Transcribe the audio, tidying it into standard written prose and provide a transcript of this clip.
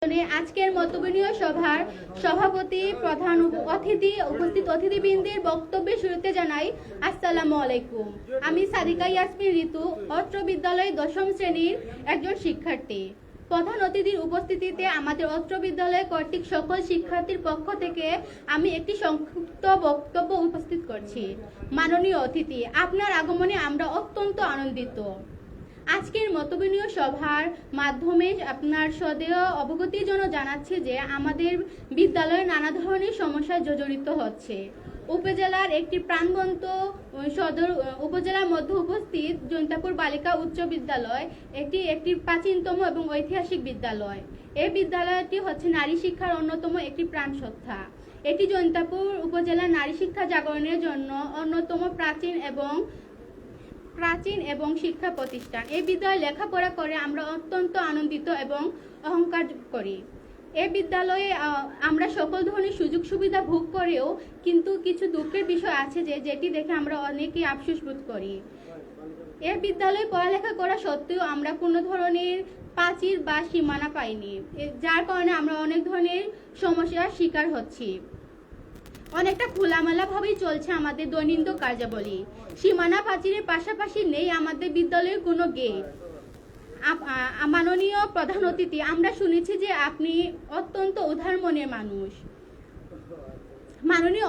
আজকের মতবিনিময় সভার সভাপতি প্রধান অতিথি উপস্থিত অতিথিবৃন্দের বক্তব্যের শুরুতে জানাই আসসালামু আলাইকুম। আমি সাদিকা ইয়াসমিন ঋতু, অত্র বিদ্যালয়ের ১০ম শ্রেণীর একজন শিক্ষার্থী। প্রধান অতিথির উপস্থিতিতে আমাদের অত্র বিদ্যালয় কর্তৃক সকল শিক্ষার্থীর পক্ষ থেকে আমি একটি সংক্ষিপ্ত বক্তব্য উপস্থিত করছি। মাননীয় অতিথি, আপনার আগমনে আমরা অত্যন্ত আনন্দিত। আজকের মতবিনিময় সভার মাধ্যমে আপনার সদেয় অবগতির জন্য জানাচ্ছি যে আমাদের বিদ্যালয়ে নানা ধরনের সমস্যা জর্জরিত হচ্ছে। উপজেলার একটি প্রাণবন্ত সদর উপজেলার মধ্যে উপস্থিত জৈন্তাপুর বালিকা উচ্চ বিদ্যালয় একটি প্রাচীনতম এবং ঐতিহাসিক বিদ্যালয়। এই বিদ্যালয়টি হচ্ছে নারী শিক্ষার অন্যতম একটি প্রাণসত্তা। এটি জৈন্তাপুর উপজেলার নারী শিক্ষা জাগরণের জন্য অন্যতম প্রাচীন এবং শিক্ষা প্রতিষ্ঠান। এই বিদ্যালয়ে লেখাপড়া করে আমরা অত্যন্ত আনন্দিত এবং অহংকার করি। এই বিদ্যালয়ে আমরা সকল ধরনের সুযোগ সুবিধা ভোগ করেও কিন্তু কিছু দুঃখের বিষয় আছে যেটি দেখে আমরা অনেকেই আফসোস বোধ করি। এই বিদ্যালয়ে পড়ালেখা করা সত্ত্বেও আমরা কোনো ধরনের প্রাচীর বা সীমানা পাইনি, যার কারণে আমরা অনেক ধরনের সমস্যার শিকার হচ্ছি। অনেকটা খোলামেলা ভাবেই চলছে আমাদের দৈনন্দিন কার্যাবলী। সীমানা প্রাচীরের পাশাপাশি নেই আমাদের বিদ্যালয়ের কোনো গেট। মাননীয় প্রধান অতিথি, আমরা শুনেছি যে আপনি অত্যন্ত উদার মনের মানুষ। মাননীয়